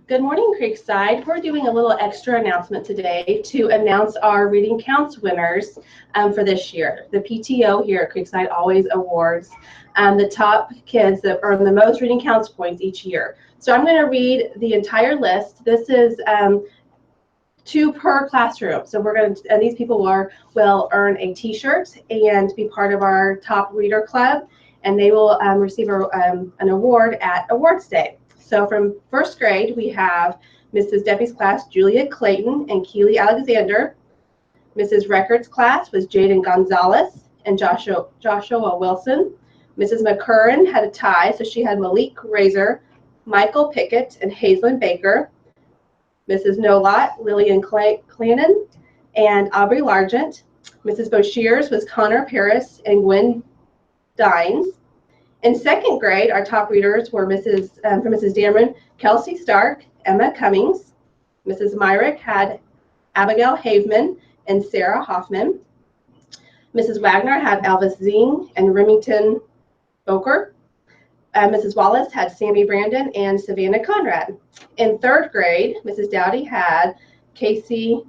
Good morning, Creekside. We're doing a little extra announcement today to announce our Reading Counts winners for this year. The PTO here at Creekside always awards the top kids that earn the most Reading Counts points each year. So I'm going to read the entire list. This is 2 per classroom. So we're going to, and these people will earn a t-shirt and be part of our top reader club, and they will receive an award at Awards Day. So from first grade, we have Mrs. Debbie's class, Julia Clayton and Keely Alexander. Mrs. Records' class was Jaden Gonzalez and Joshua Wilson. Mrs. McCurran had a tie, so she had Malik Razor, Michael Pickett, and Hazelyn Baker. Mrs. Nolot, Lillian Clannon, and Aubrey Largent. Mrs. Boshears was Connor Paris and Gwen Dines. In second grade, our top readers were from Mrs. Dameron, Kelsey Stark, Emma Cummings. Mrs. Myrick had Abigail Haveman and Sarah Hoffman. Mrs. Wagner had Elvis Zing and Remington Boker. Mrs. Wallace had Sammy Brandon and Savannah Conrad. In third grade, Mrs. Dowdy had Casey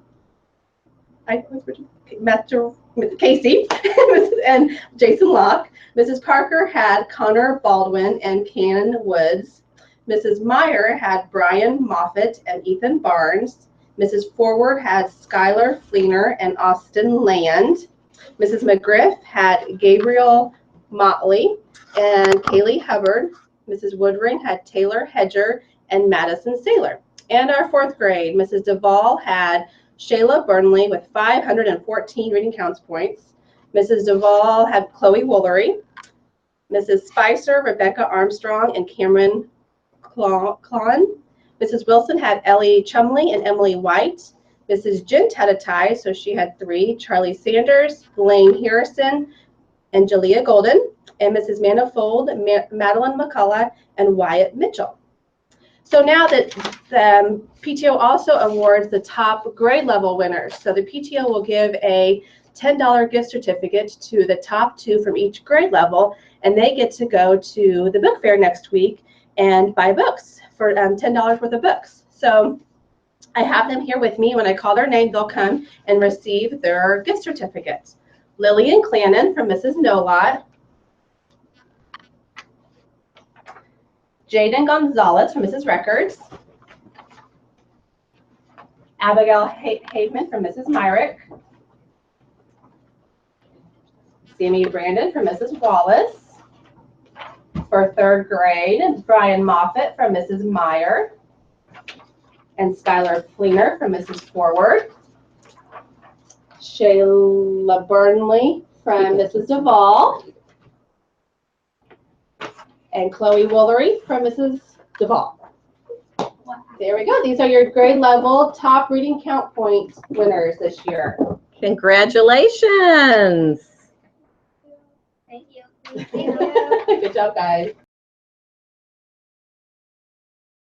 and Jason Locke. Mrs. Parker had Connor Baldwin and Cannon Woods. Mrs. Meyer had Brian Moffitt and Ethan Barnes. Mrs. Forward had Skylar Fleener and Austin Land. Mrs. McGriff had Gabriel Motley and Kaylee Hubbard. Mrs. Woodring had Taylor Hedger and Madison Saylor. And our fourth grade, Mrs. Duvall had Shayla Burnley with 514 Reading Counts points. Mrs. Duvall had Chloe Woolery. Mrs. Spicer, Rebecca Armstrong, and Cameron Klon. Mrs. Wilson had Ellie Chumley and Emily White. Mrs. Gent had a tie, so she had 3, Charlie Sanders, Blaine Harrison, and Jalea Golden. And Mrs. Manifold, Madeline McCullough, and Wyatt Mitchell. So now that the PTO also awards the top grade level winners. So the PTO will give a $10 gift certificate to the top 2 from each grade level, and they get to go to the book fair next week and buy books for $10 worth of books. So I have them here with me. When I call their name, they'll come and receive their gift certificates. Lillian Clannon from Mrs. Nolot. Jaden Gonzalez from Mrs. Records. Abigail Haveman from Mrs. Myrick. Sammy Brandon from Mrs. Wallace. For third grade, Brian Moffitt from Mrs. Meyer. And Skylar Fleener from Mrs. Forward. Shayla Burnley from Mrs. Duvall. And Chloe Woolery from Mrs. Duvall. There we go. These are your grade level top reading count point winners this year. Congratulations. Thank you. Good job, guys.